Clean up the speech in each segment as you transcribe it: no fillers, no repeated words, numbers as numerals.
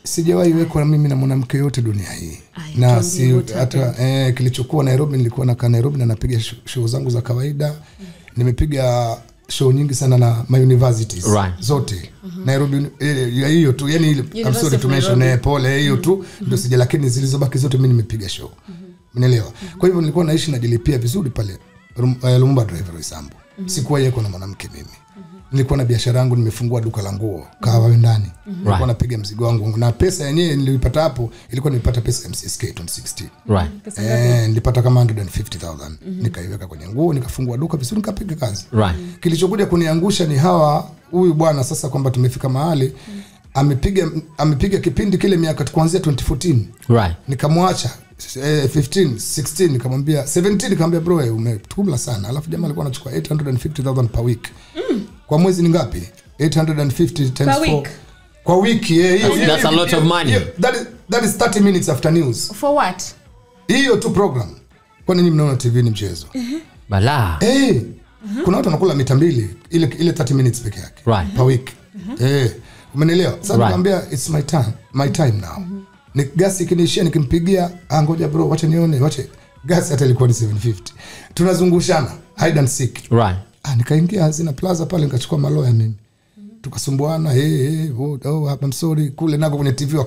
Sijawahi wekwa mimi na mwanamke yote dunia hii. Na si hata kilichokuwa Nairobi, nilikuwa nakaa Nairobi na napiga show zangu za kawaida. Nimepiga show nyingi sana na my universities zote. Nairobi hiyo tu, yani I'm sorry to mention pole hiyo tu ndio sija, lakini zilizobaki zote mimi nimepiga show. Umeelewa? Kwa hivyo nilikuwa naishi najilipia vizuri pale Lumumba Drive Roysambu. Sikuwa yeko na mwanamke mimi. Nilikuwa na biashara yangu, nimefungua duka la nguo kawa ndani. Nilikuwa napiga mzigo wangu na pesa yenyewe nilipata hapo, ilikuwa nilipata pesa MCSK 2016. Nilipata kama 150,000. Nikaiweka kwenye nguo, nikafungua duka vizuri, nikapiga kazi. Kilichokuja kuniangusha ni huyu bwana sasa, kwamba tumefika mahali amepiga kipindi kile miaka kuanzia 2014. Nikamwacha 15, 16 nikamwambia 17, nikamwambia bro umetukubla sana. Alafu jamaa alikuwa anachukua 850,000 per week. Kwa mwezi ni ngapi? 850 times 4 kwa wiki. That's a lot of money. That is 30 minutes after news. For what? Hiyo tu program. Kwa nini mnaona TV ni mchezo? Bala. Kuna watu wanakula mita 2 ile 30 minutes peke yake per week. Umeelewa? Sasa nikamwambia it's my time now. Ni gasi kinishia, nikimpigia ngoja bro wacha nione, gasi hata ilikuwa ni 750. Tunazungushana hide and seek. Nikaingia Hazina Plaza pale, nikachukua maloya mimi. Tukasumbuana, I'm sorry, kule nako kwenye TV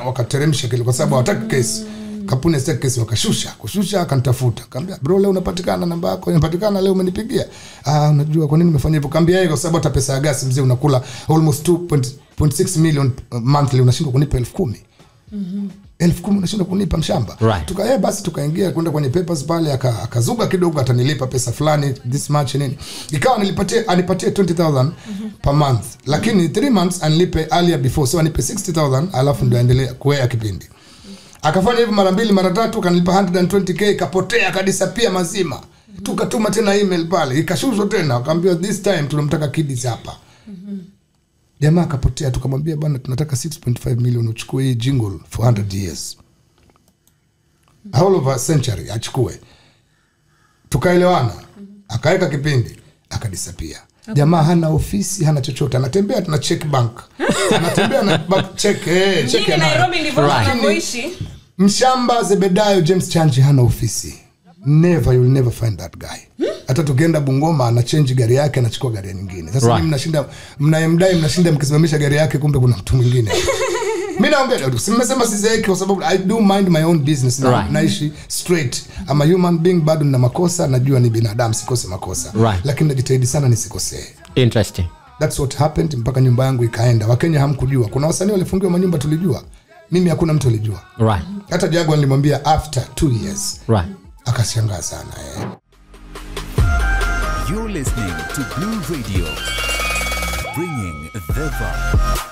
wakateremsha kile kwa sababu hawataki kesi. Kampuni ya kesi kushusha akanitafuta. Kaambia bro leo unapatikana, namba yako inapatikana leo, umenipigia. Unajua kwa nini nimefanya hivyo? Kaambia yeye kwa sababu hata pesa ya gasi mzee unakula almost 2.6 million monthly, unashindwa kunipa 10,000. 10,000 unashindwa kunipa mshamba. Basi tukaingia kwenda kwenye papers pale, akazuga kidogo atanilipa pesa fulani this much nini. Ikawa anipatie 20,000 per month, lakini 3 months anilipe earlier before, so anipe 60,000 alafu ndio aendelee kuwea kipindi. Akafanya hivyo mara 2 mara 3, kanilipa 120k, kapotea kadisapia mazima. Tukatuma tena email pale, ikashushwa tena, akaambia this time tunamtaka kidis hapa. Jamaa akapotea, tukamwambia bwana tunataka 6.5 million uchukue hii jingle for 100 years. All of a century achukue. Tukaelewana. Akaweka kipindi, akadisapia. Jamaa hana ofisi, hana chochote, anatembea na check bank. Anatembea na bank check ya Nairobi ndivyo anaishi. Mshamba Zebedayo James Chanji hana ofisi. You'll never find that guy. Hata tukienda Bungoma ana change gari yake, anachukua gari nyingine. Sasa mimi mnashinda mkisimamisha gari yake, kumbe kuna mtu mwingine. Mimi naongea simesema sizeeki kwa sababu I do mind my own business na naishi straight. I'm a human being, bado nina makosa, najua ni binadamu, sikose makosa. Lakini najitahidi sana nisikosee. Interesting. That's what happened, mpaka nyumba yangu ikaenda. Wakenya hamkujua. Kuna wasanii walifungiwa manyumba tulijua. Mimi hakuna mtu alijua. Hata Jaguar nilimwambia after 2 years. Akashangaa sana. You're listening to Blue Radio, bringing the vibe.